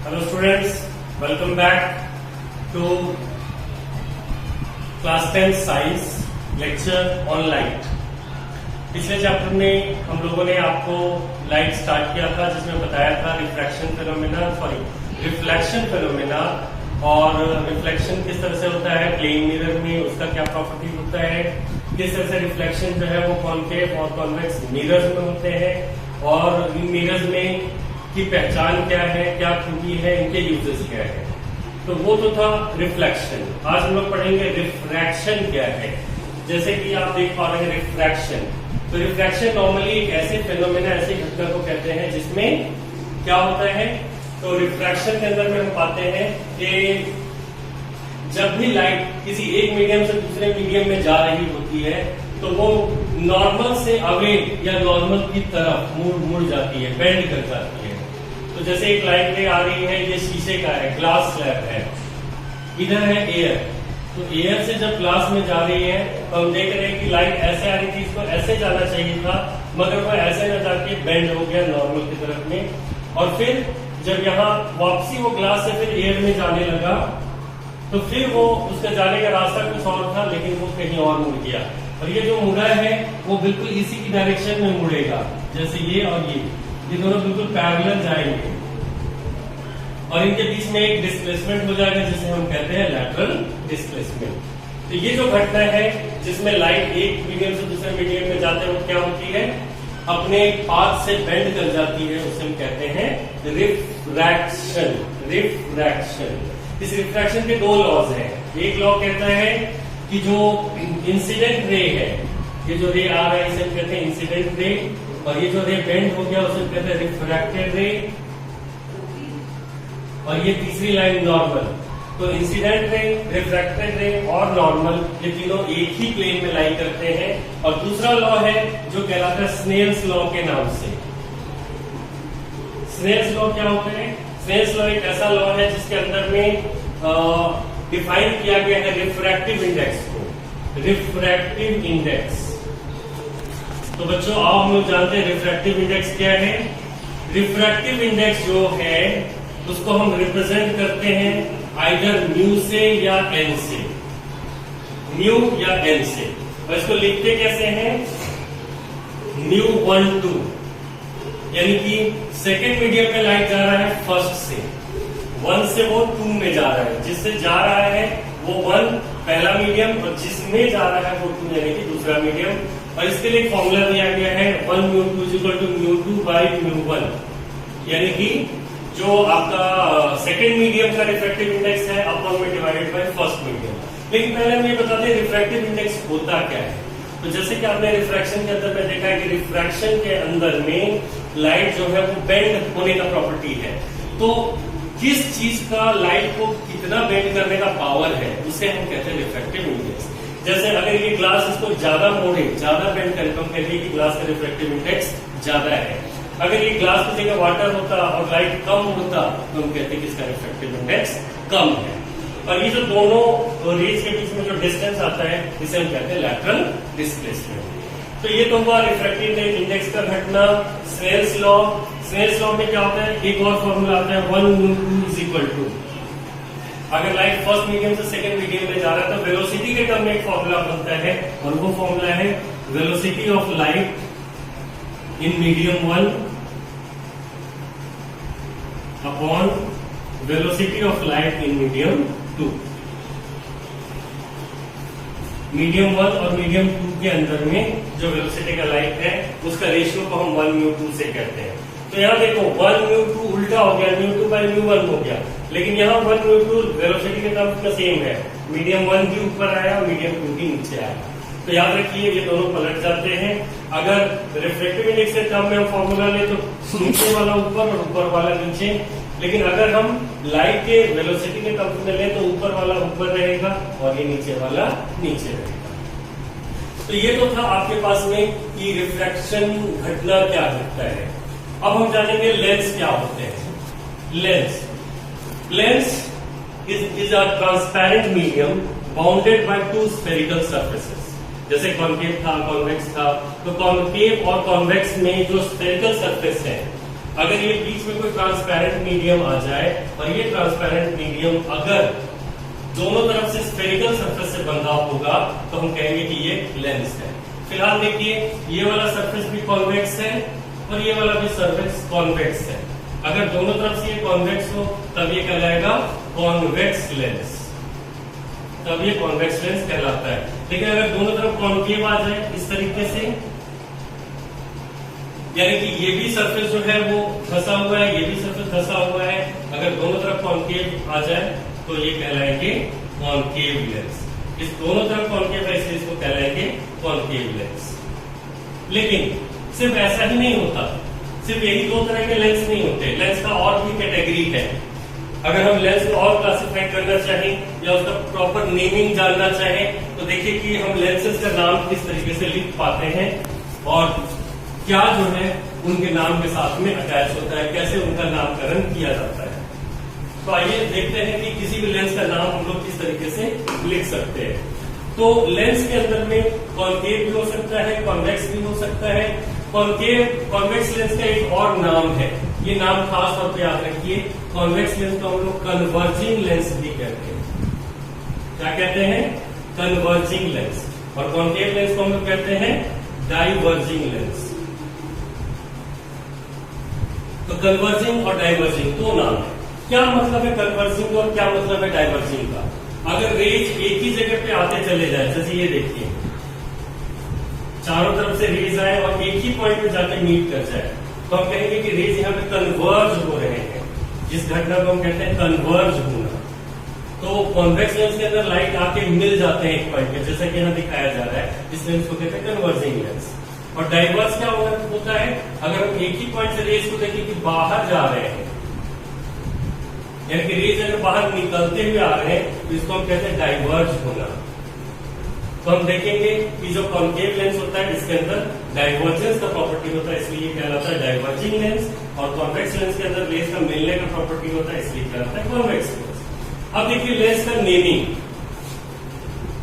Hello students, welcome back to class 10 science lecture on light। पिछले chapter में हम लोगों ने आपको लाइट स्टार्ट किया था जिसमें बताया था रिफ्रैक्शन फिनोमेना और रिफ्लेक्शन किस तरह से होता है प्लेन मिरर में, उसका क्या प्रॉपर्टी होता है, किस तरह से रिफ्लेक्शन जो है वो कॉन्केव और कॉन्वेक्स मिरर्स में होते हैं और इन मिरर्स में की पहचान क्या है, क्या खूबी है, इनके यूजेस क्या है। तो वो तो था रिफ्लेक्शन। आज हम लोग पढ़ेंगे रिफ्रैक्शन क्या है। जैसे कि आप देख पा रहे हैं रिफ्रैक्शन, तो रिफ्रैक्शन नॉर्मली एक ऐसे फिनोमेना, ऐसी घटना को कहते हैं जिसमें क्या होता है। तो रिफ्रैक्शन के अंदर में हम पाते हैं कि जब भी लाइट किसी एक मीडियम से दूसरे मीडियम में जा रही होती है तो वो नॉर्मल से अवे या नॉर्मल की तरफ मुड़ जाती है, बेंड कर जाती है। तो जैसे एक लाइट रे आ रही है, ये शीशे का है, ग्लास स्लैब है, इधर है एयर, तो एयर से जब ग्लास में जा रही है तो हम देख रहे हैं कि लाइट ऐसे आ रही थी, इसको ऐसे जाना चाहिए था मगर वो ऐसे न जाके बेंड हो गया नॉर्मल की तरफ में। और फिर जब यहाँ वापसी वो ग्लास से फिर एयर में जाने लगा तो फिर वो उसका जाने का रास्ता कुछ और था लेकिन वो कहीं और मुड़ गया। और ये जो मुड़ा है वो बिल्कुल इसी की डायरेक्शन में मुड़ेगा, जैसे ये और ये दोनों बिल्कुल पैरेलल जाएंगे और इनके बीच में एक डिस्प्लेसमेंट हो जाएगा जिसे हम कहते हैं लैटरल डिस्प्लेसमेंट। तो ये जो घटना है जिसमें लाइट एक मीडियम से दूसरे मीडियम में जाते वक्त क्या होती है, अपने पाथ से बेंड कर जाती है, उसे हम कहते हैं रिफ्रैक्शन। इस रिफ्रैक्शन के दो लॉज हैं। एक लॉ कहता है कि जो इंसिडेंट रे है, ये जो रे आ रहा है इसे हम कहते हैं इंसिडेंट रे, और ये जो रे बेंड हो गया उसे कहते हैं रिफ्रैक्टेड रे, और ये तीसरी लाइन नॉर्मल। तो इंसिडेंट रे, रिफ्रैक्टेड रे और नॉर्मल ये तीनों एक ही प्लेन में लाई करते हैं। और दूसरा लॉ है जो कहलाता है स्नेल्स लॉ के नाम से। स्नेल्स लॉ क्या होता है? स्नेल्स लॉ एक ऐसा लॉ है जिसके अंदर में डिफाइन किया गया है रिफ्रैक्टिव इंडेक्स को। रिफ्रैक्टिव इंडेक्स, तो बच्चों आओ हम लोग जानते हैं रिफ्रैक्टिव इंडेक्स क्या है। रिफ्रैक्टिव इंडेक्स जो है उसको हम रिप्रेजेंट करते हैं आइदर म्यू से या एन से, म्यू या एन से। और इसको लिखते कैसे हैं? म्यू 1 2, यानी कि सेकेंड मीडियम में लाइट जा रहा है फर्स्ट से, 1 से वो 2 में जा रहा है, जिससे जा रहा है वो 1 पहला मीडियम और जिसमें जा रहा है वो 2 यानी कि दूसरा मीडियम। और इसके लिए फॉर्मूला दिया गया है 1 mu 2 equal to mu 2 by mu 1, यानी कि जो आपका सेकेंड मीडियम का रिफ्रैक्टिव इंडेक्स है अपॉन में डिवाइडेड बाय फर्स्ट मीडियम। लेकिन पहले हम ये बताते हैं रिफ्रैक्टिव इंडेक्स होता क्या है। तो जैसे कि आपने रिफ्रैक्शन के अंदर में देखा है कि रिफ्रैक्शन के अंदर में लाइट जो है वो बेंड होने का प्रॉपर्टी है। तो किस चीज का लाइट को कितना बेंड करने का पावर है उसे हम कहते हैं रिफ्रैक्टिव इंडेक्स। जैसे अगर ये ग्लास इसको ज्यादा मोड़े, ज्यादा बेंड करे तो हम कहते हैं कि ग्लास का रिफ्रैक्टिव इंडेक्स ज्यादा है। अगर ये ग्लास की जगह वाटर होता और लाइट कम होता तो हम कहते हैं कि इसका रिफ्रैक्टिव इंडेक्स कम है। और ये जो दोनों रेज के बीच में जो डिस्टेंस आता है इसे हम कहते हैं लैटरल डिस्प्लेसमेंट। तो ये तो हुआ रिफ्रैक्टिव इंडेक्स का घटना। स्नेल्स लॉ, स्नेल्स लॉ में क्या होता है, एक और फॉर्मूला आता है 1 म्यू 2 इज इक्वल टू, अगर लाइट फर्स्ट मीडियम से सेकेंड मीडियम में जा रहा है तो वेलोसिटी के टर्म में एक फॉर्मूला बनता है और वो फॉर्मूला है velocity of light in medium 1 upon velocity of light in medium 2। Medium 1 और मीडियम 2 के अंदर में जो वेलोसिटी का लाइट है उसका रेशियो को हम 1 म्यू 2 से कहते हैं। तो यहाँ देखो 1 म्यू 2 उल्टा हो गया, म्यू 2 बाई म्यू 1 हो गया, लेकिन यहाँ 1 म्यू 2 वेलोसिटी के टर्म्स में सेम है। मीडियम 1 भी ऊपर आया, मीडियम 2 भी नीचे आया। तो याद रखिए ये दोनों पलट जाते हैं। अगर रिफ्रैक्टिव इंडेक्स के टर्म में हम फॉर्मूला ले तो नीचे वाला ऊपर और ऊपर वाला नीचे, लेकिन अगर हम लाइट के वेलोसिटी के टर्म्स में ले तो ऊपर वाला ऊपर रहेगा और ये नीचे वाला नीचे रहेगा। तो ये तो था आपके पास में कि रिफ्रैक्शन घटना क्या घटता है। अब हम जानेंगे लेंस क्या होते हैं। Lens is a transparent medium bounded by 2 spherical surfaces. जैसे कॉन्केव था, कॉन्वेक्स था, तो कॉन्केव और कॉन्वेक्स में जो स्फेरिकल सरफेस है अगर ये बीच में कोई ट्रांसपेरेंट मीडियम आ जाए और ये ट्रांसपेरेंट मीडियम अगर दोनों तरफ से स्फेरिकल सरफेस से बंधा होगा तो हम कहेंगे कि ये लेंस है। फिलहाल देखिए ये वाला सरफेस भी कॉन्वेक्स है और ये वाला भी सरफेस कॉन्वेक्स है। अगर दोनों तरफ से ये कॉन्वेक्स हो तब ये कहलाएगा कॉन्वेक्स लेंस, तब ये कॉन्वेक्स लेंस कहलाता है। लेकिन अगर दोनों तरफ कॉन्केव आ जाए इस तरीके से, यानी कि ये भी सरफेस जो है वो फंसा हुआ है, ये भी सरफेस फंसा हुआ है, अगर दोनों तरफ कॉन्केव आ जाए तो ये कहलाएंगे कॉन्केव लेंस। इस दोनों तरफ कॉन्केव है इसलिए इसको कहलाएंगे कॉन्केव लेंस। लेकिन सिर्फ ऐसा ही नहीं होता, सिर्फ यही दो तरह के लेंस नहीं होते, लेंस का और भी कैटेगरी है। अगर हम लेंस को और क्लासिफाई करना चाहें या उसका प्रॉपर नेमिंग जानना चाहें तो देखिए कि हम लेंसेज का नाम किस तरीके से लिख पाते हैं और क्या जो है उनके नाम के साथ में अटैच होता है, कैसे उनका नामकरण किया जाता है। तो आइए देखते हैं कि किसी भी लेंस का नाम हम लोग किस तरीके से लिख सकते हैं। तो लेंस के अंदर में कॉन्केव भी हो सकता है, कॉन्वेक्स भी हो सकता है। कॉन्वेक्स लेंस का एक और नाम है, ये नाम खास तौर पे याद रखिए, कॉन्वेक्स लेंस को हम लोग कन्वर्जिंग लेंस भी कहते हैं। क्या कहते हैं? Converging lens. और कॉन्केव लेंस को हम लोग कहते हैं डाइवर्जिंग लेंस। तो कन्वर्जिंग और डाइवर्जिंग दो नाम है। क्या मतलब है कन्वर्जिंग और क्या मतलब है डाइवर्जिंग का? अगर रेज एक ही जगह पे आते चले जाए, जैसे ये देखिए चारों तरफ से रेज आए और एक ही पॉइंट पे जाके मीट कर जाए तो हम कहेंगे कि रेज यहाँ पे कन्वर्ज हो रहे हैं। जिस घटना को हम कहते हैं कन्वर्ज होना। तो कॉन्वेक्स लेंस के अंदर लाइट आके मिल जाते हैं एक पॉइंट पे, जैसा कि यहाँ दिखाया जा रहा है, इस लेंस को कहते हैं कन्वर्जिंग लेंस। और डाइवर्स क्या होता है? अगर हम एक ही पॉइंट से रेज को देखें कि बाहर जा रहे हैं, यानी कि रेज अगर बाहर निकलते हुए आ रहे हैं तो इसको हम कहते हैं डाइवर्ज होना। तो हम देखेंगे कि जो कॉन्केव लेंस होता है इसके अंदर डाइवर्जेंस का प्रॉपर्टी होता है, इसलिए कहलाता है डाइवर्जिंग लेंस। और कॉन्वेक्स लेंस के अंदर रेज का मिलने का प्रॉपर्टी होता है, इसलिए कहलाता है कॉन्वेक्स लेंस। अब देखिए लेंस का नेमिंग,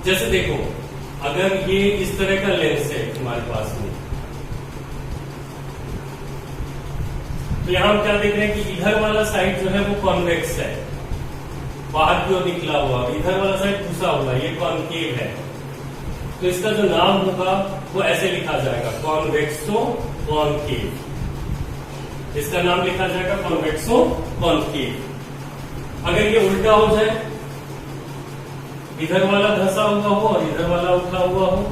जैसे देखो अगर ये इस तरह का लेंस है हमारे पास में, तो यहां हम क्या देख रहे हैं कि इधर वाला साइड जो है वो कॉन्वेक्स है, बाहर की ओर निकला हुआ, इधर वाला साइड घुसा हुआ, ये कॉन्केव है। तो इसका जो नाम होगा वो ऐसे लिखा जाएगा, कॉन्वेक्सो कॉन्केव। इसका नाम लिखा जाएगा कॉन्वेक्सो कॉन्केव। अगर ये उल्टा हो जाए, इधर वाला धंसा हुआ हो और इधर वाला उठा हुआ हो,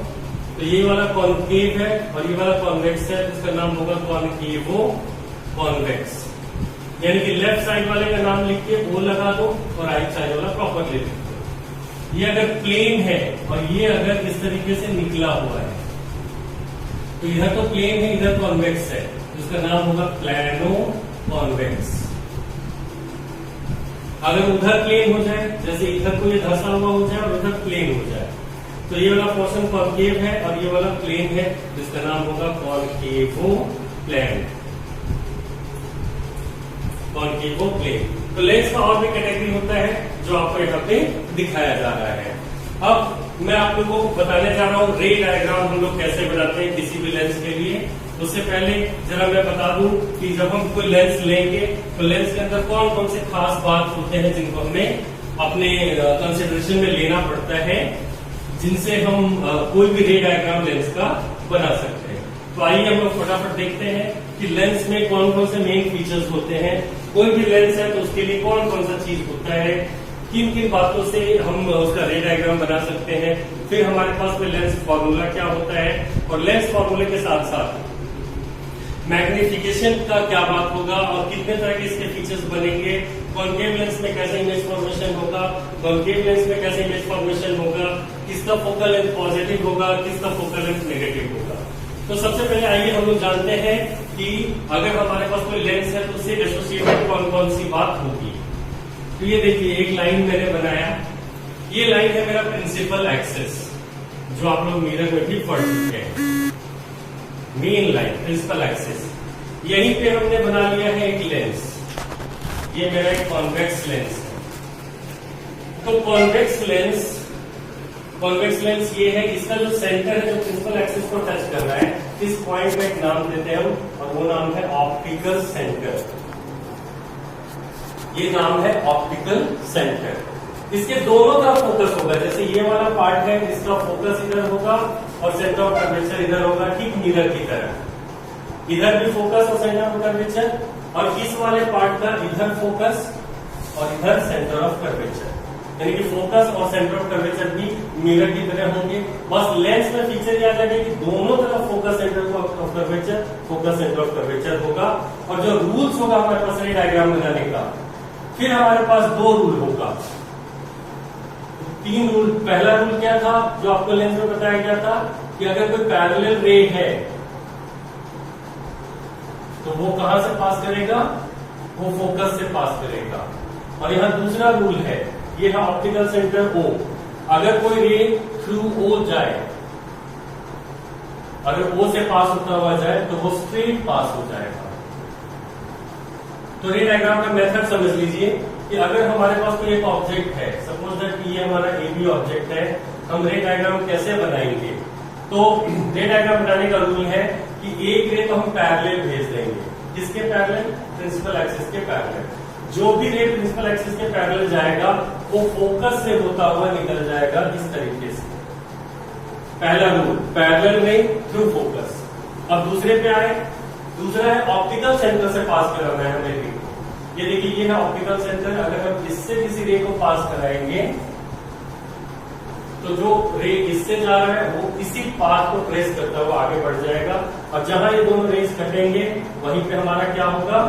तो ये वाला कॉन्केव है और ये वाला कॉन्वेक्स है, तो इसका नाम होगा कॉन्केवो कॉन्वेक्स। यानी कि लेफ्ट साइड वाले का नाम लिख के वो लगा दो और राइट साइड वाला प्रॉपर लिख दो। ये अगर प्लेन है और ये अगर इस तरीके से निकला हुआ है, तो इधर तो प्लेन है, इधर कॉन्वेक्स है, तो इसका नाम होगा प्लैनो कॉन्वेक्स। अगर उधर प्लेन हो जाए, जैसे इधर को ये धंसा हुआ हो जाए और उधर प्लेन हो जाए, तो ये वाला पोर्शन कॉन्केव है और ये वाला प्लेन है, जिसका नाम होगा कॉन्केवो प्लेन। Concavo plane. तो लेंस का और भी कैटेगरी होता है जो आपको यहाँ पे दिखाया जा रहा है। अब मैं आप लोगों को बताने जा रहा हूँ रे डायग्राम हम लोग कैसे बनाते हैं किसी भी लेंस के लिए। उससे पहले जरा मैं बता दूं कि जब हम कोई लेंस लेंगे तो लेंस के अंदर कौन कौन से खास बात होते हैं जिनको हमें अपने कंसिडरेशन में लेना पड़ता है, जिनसे हम कोई भी रे डायग्राम लेंस का बना सकते हैं। तो आइए हम लोग फटाफट देखते हैं कि लेंस में कौन कौन से मेन फीचर्स होते हैं। कोई भी लेंस है तो उसके लिए कौन कौन सा चीज होता है, किन किन बातों से हम उसका रे डायग्राम बना सकते हैं। फिर हमारे पास में लेंस फॉर्मूला क्या होता है और लेंस फॉर्मूले के साथ साथ मैग्निफिकेशन का क्या बात होगा और कितने तरह के इसके फीचर्स बनेंगे। कॉन्केव लेंस में कैसे इमेज फॉर्मेशन होगा, कॉन्केव लेंस में कैसे इमेज फॉर्मेशन होगा, किसका फोकल लेंथ पॉजिटिव होगा, किसका फोकल लेंथ नेगेटिव होगा। तो सबसे पहले आइए हम लोग जानते हैं कि अगर हमारे पास कोई लेंस है तो उससे एसोसिएटेड कौन कौन सी बात होगी। तो ये देखिए एक लाइन मैंने बनाया, ये लाइन है मेरा प्रिंसिपल एक्सिस जो आप लोग मिरर में भी पढ़ चुके हैं। मेन लाइन प्रिंसिपल एक्सिस, यहीं पे हमने बना लिया है एक लेंस, ये मेरा एक कॉन्वेक्स लेंस है। तो कॉन्वेक्स लेंस ये है, इसका जो सेंटर है जो प्रिंसिपल एक्सिस को टच कर रहा है, इस पॉइंट में एक नाम देते हैं हम और वो नाम है ऑप्टिकल सेंटर। ये नाम है ऑप्टिकल सेंटर। इसके दोनों तरफ फोकस होगा, जैसे ये वाला पार्ट है इसका फोकस इधर होगा और सेंटर ऑफ कर्वेचर इधर होगा, ठीक मिरर की तरह। इधर भी फोकस और सेंटर ऑफ कर्वेचर, और इस वाले पार्ट का इधर फोकस और इधर सेंटर ऑफ कर्वेचर, यानी कि फोकस और सेंटर ऑफ कर्वेचर भी मिरर की तरह होंगे। बस लेंस में फीचर याद रखें कि दोनों तरफ focus centre of curvature, focus centre of curvature होगा। और जो रूल्स होगा हमारे पास रे डायग्राम बनाने का, फिर हमारे पास दो रूल होगा, तीन रूल। पहला रूल क्या था जो आपको लेंस में बताया गया था कि अगर कोई पैरेलल रे है तो वो कहां से पास करेगा, वो फोकस से पास करेगा। और यहां दूसरा रूल है, ये है ऑप्टिकल सेंटर O, अगर कोई रे थ्रू O जाए, अगर O से पास होता हुआ जाए तो वो स्ट्रेट पास हो जाएगा। तो रे डायग्राम का मेथड समझ लीजिए कि अगर हमारे पास कोई एक ऑब्जेक्ट है, सपोज दैट कि ये हमारा AB ऑब्जेक्ट है, हम रे डायग्राम कैसे बनाएंगे? तो रे डायग्राम बनाने का रूल है कि एक रे तो हम पैरेलल भेज देंगे। किसके पैरेलल? प्रिंसिपल एक्सिस के पैरेलल। जो भी रे प्रिंसिपल एक्सिस के पैरेलल जाएगा वो फोकस से होता हुआ निकल जाएगा इस तरीके से। पहला रूल, पैरेलल रे थ्रू फोकस। अब दूसरे पे आए, दूसरा है ऑप्टिकल सेंटर से पास कराना है हमें रे। ये देखिए, ये है ऑप्टिकल सेंटर। अगर हम इससे किसी रे को पास कराएंगे तो जो रे इससे जा रहा है वो इसी पाथ को ट्रेस करता हुआ आगे बढ़ जाएगा, और जहां ये दोनों रेस कटेंगे वहीं पे हमारा क्या होगा,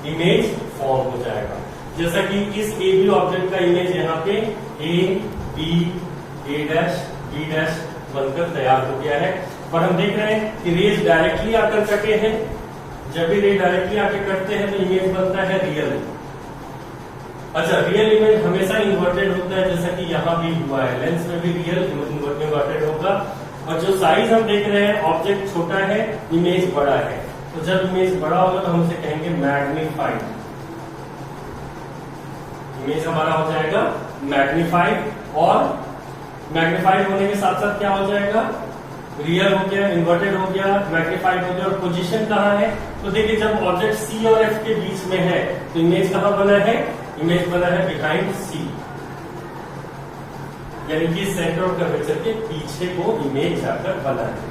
इमेज फॉर्म हो जाएगा। जैसा कि इस AB ऑब्जेक्ट का इमेज यहाँ पे A, B, A', B' बनकर तैयार हो गया है। और हम देख रहे हैं कि रेज डायरेक्टली आकर कटे हैं। जब भी रे डायरेक्टली आकर कटते हैं तो इमेज बनता है रियल। अच्छा, रियल इमेज हमेशा इन्वर्टेड होता है, जैसा कि यहाँ भी हुआ है, लेंस में भी रियल इन्वर्टेड होगा। और जो साइज हम देख रहे हैं, ऑब्जेक्ट छोटा है, इमेज बड़ा है। तो जब इमेज बड़ा होगा तो हम उसे कहेंगे मैग्नीफाइड। इमेज हमारा हो जाएगा मैग्नीफाइड, और मैग्नीफाइड होने के साथ साथ क्या हो जाएगा, रियल हो गया, इन्वर्टेड हो गया, मैग्नीफाइड हो गया। और पोजीशन कहाँ है? तो देखिए, जब ऑब्जेक्ट C और F के बीच में है तो इमेज कहाँ बना है, इमेज बना है बिहाइंड C, यानी कि सेंटर ऑफ कर्वेचर के पीछे को इमेज जाकर बना है।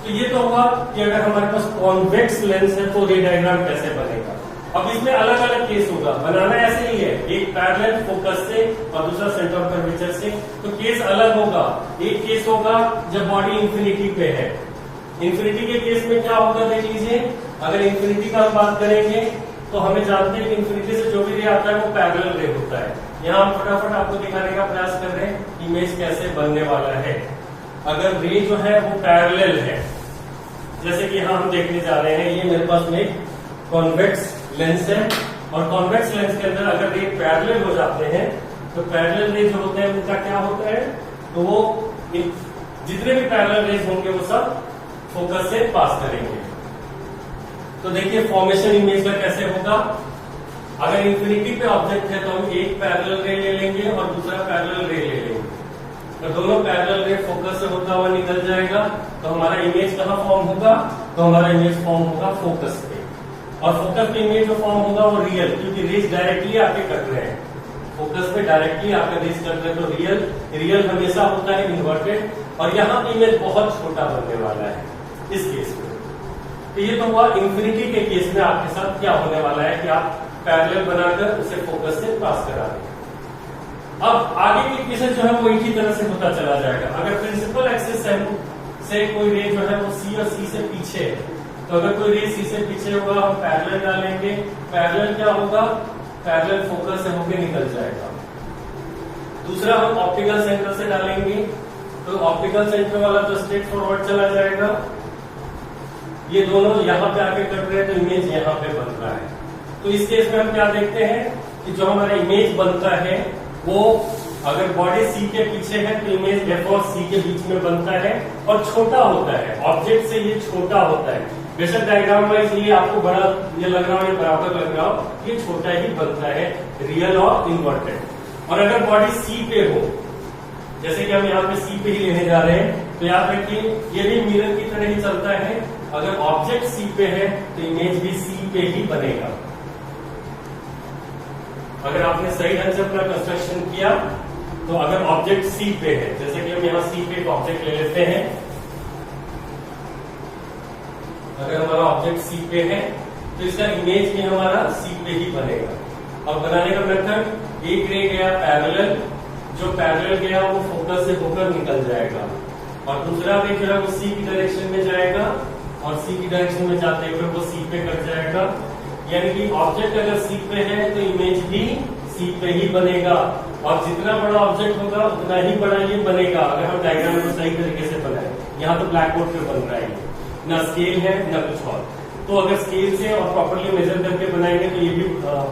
तो ये तो हुआ कि अगर हमारे पास कॉन्वेक्स लेंस है तो रे डायग्राम कैसे बनेगा। अब इसमें अलग अलग केस होगा, बनाना ऐसे ही है, एक पैरेलल फोकस से और दूसरा सेंटर ऑफ कर्वेचर से। तो केस अलग होगा। एक केस होगा जब बॉडी इंफिनिटी पे है। इंफिनिटी के केस में क्या होगा देख लीजिए, अगर इंफिनिटी का हम बात करेंगे तो हमें जानते हैं कि इंफिनिटी से जो भी रे आता है वो पैरेलल रे होता है। यहाँ हम फटाफट आपको दिखाने का प्रयास कर रहे हैं इमेज कैसे बनने वाला है। अगर रे जो है वो पैरेलल है, जैसे कि यहाँ हम देखने जा रहे हैं, ये मेरे पास में एक कॉन्वेक्स लेंस है, और कॉन्वेक्स लेंस के अंदर अगर रे पैरेलल हो जाते हैं तो पैरेलल रे जो होते हैं उनका क्या होता है, तो वो जितने भी पैरेलल रेज होंगे वो सब फोकस से पास करेंगे। तो देखिए फॉर्मेशन इमेज का कैसे होगा। अगर इंफिनिटी पे ऑब्जेक्ट है तो हम एक पैरेलल रे ले लेंगे और दूसरा पैरेलल रे ले लेंगे, तो दोनों पैरेलल रे फोकस से होता हुआ निकल जाएगा। तो हमारा इमेज कहाँ फॉर्म होगा, तो हमारा इमेज फॉर्म होगा फोकस पे, और फोकस पे इमेज जो फॉर्म होगा वो रियल, क्योंकि रेज डायरेक्टली आके कट रहे हैं, फोकस पे डायरेक्टली आकर रेज कर रहे हैं। तो रियल हमेशा होता है इन्वर्टेड, और यहाँ इमेज बहुत छोटा बनने वाला है इस केस में। तो ये तो हुआ इंफिनिटी के केस में आपके साथ क्या होने वाला है कि आप पैरेलल बनाकर उसे फोकस से पास करा देंगे। अब आगे के केसेस जो है वो इसी तरह से होता चला जाएगा। अगर प्रिंसिपल एक्सिस से कोई रे जो है वो C और C से पीछे है, तो अगर कोई रे C से पीछे होगा हम पैरेलल डालेंगे। पैरेलल क्या होगा, पैरेलल फोकस से होकर निकल जाएगा। दूसरा हम ऑप्टिकल सेंटर से डालेंगे, तो ऑप्टिकल सेंटर वाला तो स्ट्रेट फॉरवर्ड चला जाएगा। ये दोनों यहाँ पे आके कट रहे हैं तो इमेज यहाँ पे बन रहा है। तो इस केस में हम क्या देखते हैं कि जो हमारा इमेज बनता है वो अगर बॉडी C के पीछे है तो इमेज F और C के बीच में बनता है और छोटा होता है, ऑब्जेक्ट से ये छोटा होता है। बेशक डायग्राम वाइज ये आपको बड़ा ये लग रहा हो, ये बराबर लग रहा हो, ये छोटा ही बनता है, रियल और इन्वर्टेड। और अगर बॉडी C पे हो, जैसे कि हम यहाँ पे C पे ही लेने जा रहे हैं, तो याद रखिए ये भी मिरर की तरह ही चलता है। अगर ऑब्जेक्ट सी पे है तो इमेज भी सी पे ही बनेगा। अगर आपने सही ढंग से अपना कंस्ट्रक्शन किया तो अगर ऑब्जेक्ट सी पे है, जैसे कि हम यहां सी पे एक ऑब्जेक्ट ले लेते हैं, अगर हमारा ऑब्जेक्ट सी पे है तो इसका इमेज भी हमारा सी पे ही बनेगा। और बनाने का मेथड, एक रे गया पैरेलल, जो पैरेलल गया वो फोकस से होकर निकल जाएगा, और दूसरा रे जो है वो सी की डायरेक्शन में जाएगा, और सी की डायरेक्शन में जाते हुए वो सी पे कट जाएगा। यानी कि ऑब्जेक्ट अगर सी पे है तो इमेज भी सी पे ही बनेगा, और जितना बड़ा ऑब्जेक्ट होगा उतना ही बड़ा ये बनेगा। अगर हम डायग्राम को सही तरीके से बनाए, यहाँ तो ब्लैक बोर्ड पे बन रहा है, ना स्केल है ना कुछ और, तो अगर स्केल से और प्रॉपर्ली मेजर करके बनाएंगे तो ये भी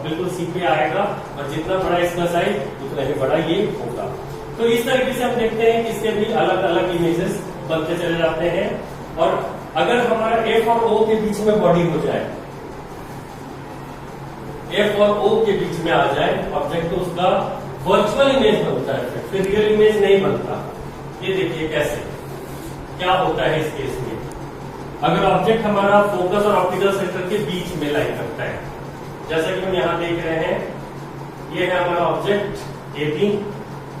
बिल्कुल सी पे आएगा, और जितना बड़ा इसका साइज उतना ही बड़ा ये होगा। तो इस तरीके से हम देखते हैं कि इसके भी अलग अलग इमेजेस बनते चले जाते हैं। और अगर हमारा एफ और ओ के बीच में बॉडी हो जाए, एफ और ओ के बीच में आ जाए ऑब्जेक्ट, तो उसका वर्चुअल इमेज बनता है, फिर रियल इमेज नहीं बनता। ये देखिए कैसे क्या होता है इस केस में। अगर ऑब्जेक्ट हमारा फोकस और ऑप्टिकल सेंटर के बीच में लाइन करता है, जैसा कि हम यहाँ देख रहे हैं, ये है हमारा ऑब्जेक्ट ए बी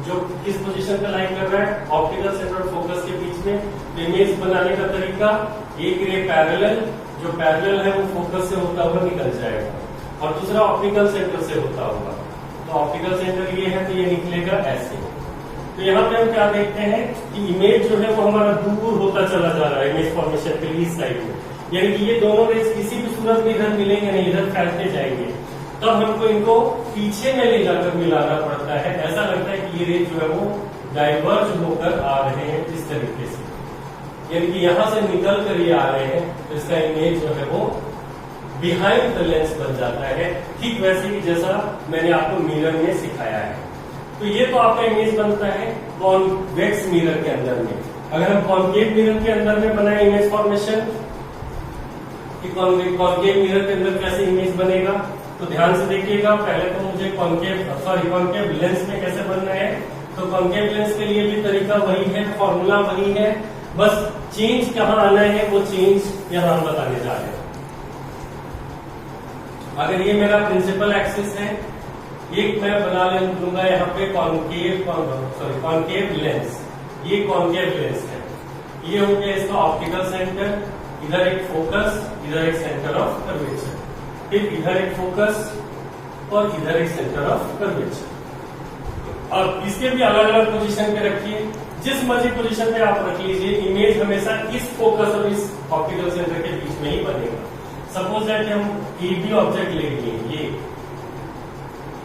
जो किस पोजीशन पे लाइन कर रहा है, ऑप्टिकल सेंटर और फोकस के बीच में। इमेज बनाने का तरीका, एक रे पैरेलल, जो पैरेलल है वो फोकस से होता हुआ निकल जाएगा, और दूसरा ऑप्टिकल सेंटर से होता होगा। तो ऑप्टिकल सेंटर ये है तो ये निकलेगा ऐसे। तो यहाँ पे हम क्या देखते हैं कि इमेज जो है वो हमारा दूर होता चला जा रहा है इमेज फॉर्मेशन के लिए इस साइड में, यानी कि ये दोनों रेस किसी भी सूरत में इधर मिलेंगे नहीं, इधर फैलते जाएंगे। तब हमको इनको पीछे में ले जाकर मिलाना पड़ता है। ऐसा लगता है कि ये रेस जो है वो डाइवर्ज होकर आ रहे हैं इस तरीके से, यानी कि यहां से निकल कर ये आ रहे हैं, तो इसका इमेज जो है वो बिहाइंड द लेंस बन जाता है, ठीक वैसे ही जैसा मैंने आपको मिरर में सिखाया है। तो ये तो आपका इमेज बनता है कॉन्वेक्स मिरर के अंदर में। अगर हम कॉन्केव मिरर के अंदर में बनाए इमेज फॉर्मेशन, कि कॉन्केव मिरर के अंदर कैसे इमेज बनेगा, तो ध्यान से देखिएगा। पहले तो मुझे कॉन्केव लेंस में कैसे बनना है, तो कॉन्केव लेंस के लिए भी तरीका वही है, फॉर्मूला वही है, बस चेंज कहाँ आना है वो चेंज यहां हम बताने जा रहे हैं। अगर ये मेरा प्रिंसिपल एक्सिस है, एक मैं बना लूंगा यहाँ पे कॉन्केव लेंस, ये कॉन्केव लेंस है, ये हो गया इसका ऑप्टिकल सेंटर, इधर एक फोकस, इधर एक सेंटर ऑफ कर्वेचर, फिर इधर एक फोकस और इधर एक सेंटर ऑफ कर्वेचर। और इसके भी अलग अलग पोजीशन पे रखिए, जिस मर्जी पोजीशन पे आप रख लीजिए, इमेज हमेशा इस फोकस और इस ऑप्टिकल सेंटर के बीच में ही बनेगा। सपोज दैट हम ए बी ऑब्जेक्ट ले लिए ये,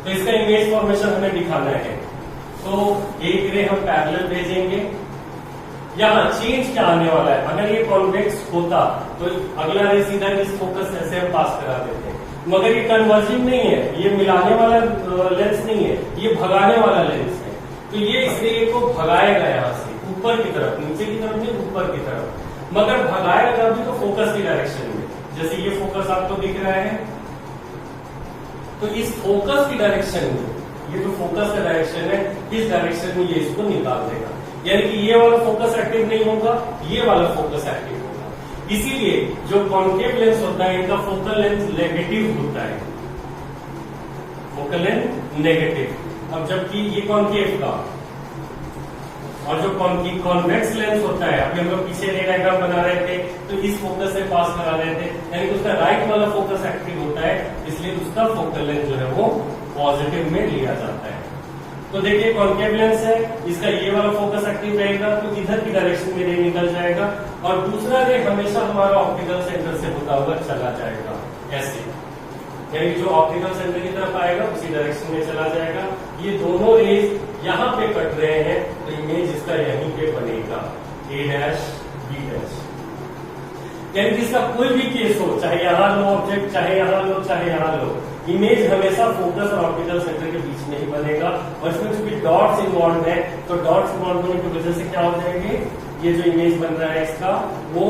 तो इसका इमेज फॉर्मेशन हमें दिखाना है, तो एक रे हम पैरेलल भेजेंगे। यहाँ चेंज क्या आने वाला है, अगर ये कॉन्वेक्स होता तो अगला रे सीधा इस फोकस से हम पास करा देते हैं, मगर ये कन्वर्जिंग नहीं है, ये मिलाने वाला लेंस नहीं है, ये भगाने वाला लेंस है। तो ये इस रे को भगाएगा यहाँ से ऊपर की तरफ, नीचे की तरफ नहीं ऊपर की तरफ, मगर भगाएगा भी तो फोकस की डायरेक्शन में। जैसे ये फोकस आपको दिख रहा है, तो इस फोकस की डायरेक्शन में, ये जो फोकस का डायरेक्शन है, इस डायरेक्शन में ये इसको निकाल देगा, यानी कि ये वाला फोकस एक्टिव नहीं होगा, ये वाला फोकस एक्टिव होगा। इसीलिए जो कॉन्केव लेंस होता है इनका फोकल लेंथ नेगेटिव होता है, फोकल लेंथ नेगेटिव। अब जबकि ये कॉन्केव का, और जो कॉन्वेक्स लेंस होता है, अभी हम लोग पीछे रे डायग्राम बना रहे थे तो इस फोकस से पास करा रहे थे, यानी कि उसका राइट वाला फोकस एक्टिव होता है, इसलिए उसका फोकल लेंथ जो है वो पॉजिटिव में लिया जाता है। तो देखिए कॉन्केव लेंस है, इसका ये वाला फोकस एक्टिव रहेगा तो इधर की डायरेक्शन में रे निकल जाएगा, और दूसरा रे हमेशा हमारा ऑप्टिकल सेंटर से होता हुआ चला जाएगा ऐसे, यानी जो ऑप्टिकल सेंटर की तरफ आएगा उसी डायरेक्शन में चला जाएगा। ये दोनों रेज यहाँ पे कट रहे हैं तो इमेज इसका यहीं पे बनेगा, ए डैश बी डैश। यानी कि इसका कोई भी केस हो, चाहे यहाँ लो ऑब्जेक्ट, चाहे यहाँ लो, चाहे यहाँ लो, इमेज हमेशा फोकस और ऑप्टिकल सेंटर के बीच में ही बनेगा। और इसमें चूंकि डॉट्स इन्वॉल्व है, तो डॉट्स इन्वॉल्व होने की वजह से क्या हो जाएंगे, ये जो इमेज बन रहा है इसका वो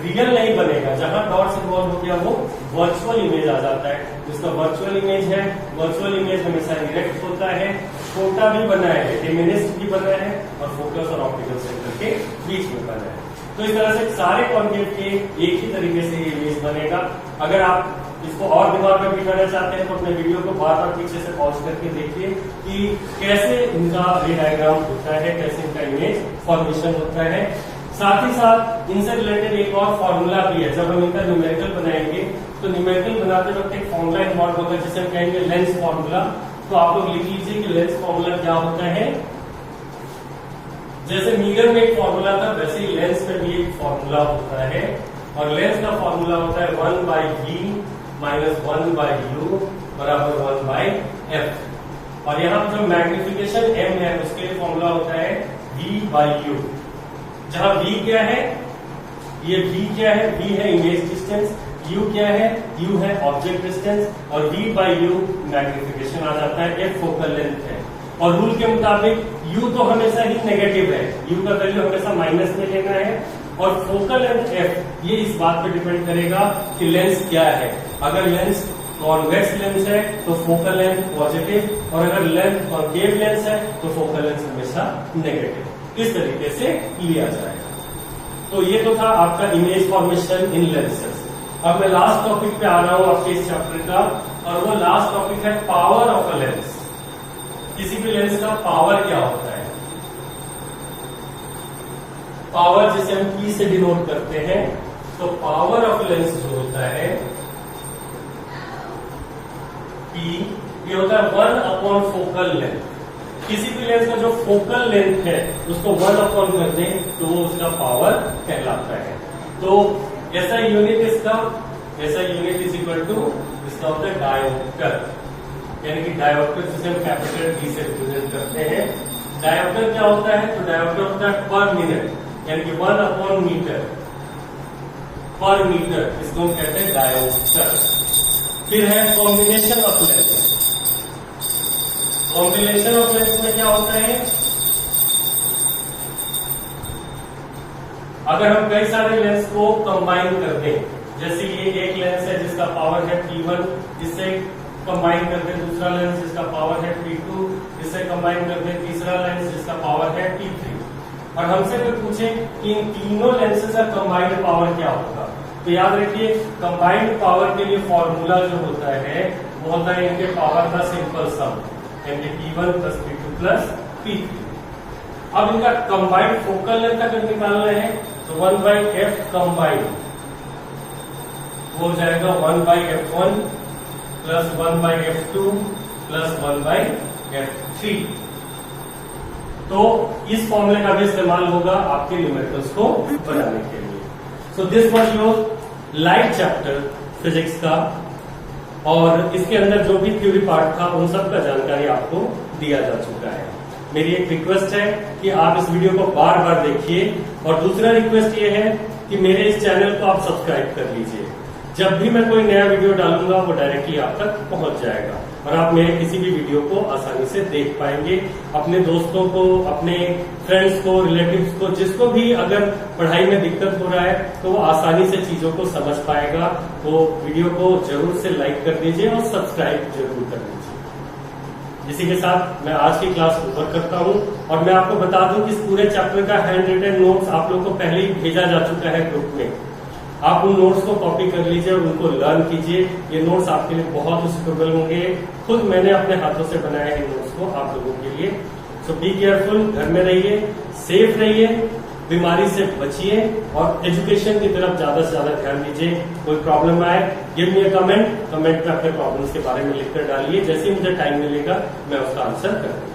रियल नहीं बनेगा। जहां डॉट्स इन्वॉल्व हो गया वो वर्चुअल इमेज आ जाता है। जिसका वर्चुअल इमेज है, वर्चुअल इमेज हमेशा डायरेक्ट होता है, छोटा भी बना है, डिमिनिश्ड भी बना है, और फोकस और ऑप्टिकल सेंटर के बीच में बना है। तो इस तरह से सारे कॉन्केव के एक ही तरीके से ये इमेज बनेगा। अगर आप इसको और दिमाग में बिठाना चाहते हैं तो अपने वीडियो को बार बार पीछे से पॉज करके देखिए कि कैसे इनका रे डायग्राम होता है, कैसे इनका इमेज फॉर्मेशन होता है। साथ ही साथ इनसे रिलेटेड एक और फॉर्मूला भी है। जब हम इनका न्यूमेरिकल बनाएंगे तो न्यूमेरिकल बनाते वक्त एक फॉर्मूला इन्वॉल्व होगा जिसे हम कहेंगे लेंस फॉर्मूला। तो आप लोग लिख लीजिए कि लेंस फॉर्मूला क्या होता है। जैसे मीटर में एक फॉर्मूला था वैसे ही लेंस में भी एक फॉर्मूला होता है और लेंस का फॉर्मूला होता है 1/v माइनस 1/u बराबर 1/f। और यहाँ पर जो मैग्निफिकेशन m है उसके लिए फॉर्मूला होता है v/u। जहां v क्या है, ये v क्या है, v है इमेज डिस्टेंस, u क्या है, u है ऑब्जेक्ट डिस्टेंस और v/u मैग्निफिकेशन आ जाता है, f फोकल लेंथ है। और रूल के मुताबिक u तो हमेशा ही नेगेटिव है, u का वैल्यू हमेशा माइनस में लेना है और फोकल लेंथ f ये इस बात पे डिपेंड करेगा कि लेंस क्या है। अगर लेंस कॉन्वेक्स लेंस है तो फोकल लेंथ पॉजिटिव और अगर लेंथ कॉन्केव लेंस है तो फोकल लेंथ हमेशा नेगेटिव। इस तरीके से लिया जाएगा। तो ये तो था आपका इमेज फॉर्मेशन इन लेंसेज। अब मैं लास्ट टॉपिक पे आ रहा हूं आपके इस चैप्टर का और वो लास्ट टॉपिक है पावर ऑफ अ लेंस। किसी भी लेंस का पावर क्या होता है। पावर जिसे हम P से डिनोट करते हैं, तो पावर ऑफ लेंस जो होता है P, ये होता है 1 फोकल लेंथ। किसी भी लेंस का जो फोकल लेंथ है उसको 1 कर दें तो वो उसका पावर कहलाता है। तो ऐसा यूनिट इसका, ऐसा यूनिट इज इक्वल टू इसका होता है डायोप्टर, यानी कि डायोप्टर जिसे हम कैपिटल D से रिप्रेजेंट करते हैं। डायोप्टर क्या होता है, तो डायोप्टर होता है पर मिनट, यानी कि 1/मीटर पर मीटर, इसको हम कहते हैं डायोप्टर। फिर है combination of lens. Combination of lens में क्या होता है, अगर हम कई सारे लेंस को कंबाइन कर दें, जैसे ये एक लेंस है जिसका पावर है P1, इससे कंबाइन कर दें दूसरा लेंस जिसका पावर है P2, इससे कंबाइन कर दें तीसरा लेंस जिसका पावर है P3, और हमसे कोई पूछे कि इन तीनों लेंसेज का कंबाइंड पावर क्या होगा, तो याद रखिए कंबाइंड पावर के लिए फॉर्मूला जो होता है वो होता है इनके पावर का सिंपल सम, यानी P1 plus P2 plus P3। अब इनका कंबाइंड फोकल लेंथ अगर निकालना है तो 1/f कंबाइंड वो हो जाएगा 1/f1 plus 1/f2 plus 1/f3। तो इस फॉर्मूले का भी इस्तेमाल होगा आपके न्यूमेरिकल्स को बनाने के लिए। So this was your light chapter physics का, और इसके अंदर जो भी थ्योरी पार्ट था उन सब का जानकारी आपको दिया जा चुका है। मेरी एक रिक्वेस्ट है कि आप इस वीडियो को बार बार देखिए, और दूसरा रिक्वेस्ट ये है कि मेरे इस चैनल को आप सब्सक्राइब कर लीजिए। जब भी मैं कोई नया वीडियो डालूंगा वो डायरेक्टली आप तक पहुंच जाएगा और आप मेरे किसी भी वीडियो को आसानी से देख पाएंगे। अपने दोस्तों को, अपने फ्रेंड्स को, रिलेटिव्स को, जिसको भी अगर पढ़ाई में दिक्कत हो रहा है तो वो आसानी से चीजों को समझ पाएगा। तो वीडियो को जरूर से लाइक कर दीजिए और सब्सक्राइब जरूर कर दीजिए। इसी के साथ मैं आज की क्लास ओवर करता हूं, और मैं आपको बता दूं कि इस पूरे चैप्टर का हैंड रिटन नोट्स आप लोग को पहले ही भेजा जा चुका है ग्रुप में। आप उन नोट्स को कॉपी कर लीजिए और उनको लर्न कीजिए। ये नोट्स आपके लिए बहुत सुटेबल होंगे। खुद मैंने अपने हाथों से बनाए हैं नोट्स को आप लोगों के लिए। सो बी केयरफुल, घर में रहिए, सेफ रहिए, बीमारी से बचिए और एजुकेशन की तरफ ज्यादा से ज्यादा ध्यान दीजिए। कोई प्रॉब्लम आए गिव मी अ कमेंट में अपने प्रॉब्लम्स के बारे में लिखकर डालिए। जैसे ही मुझे टाइम मिलेगा मैं उसका आंसर करूंगा।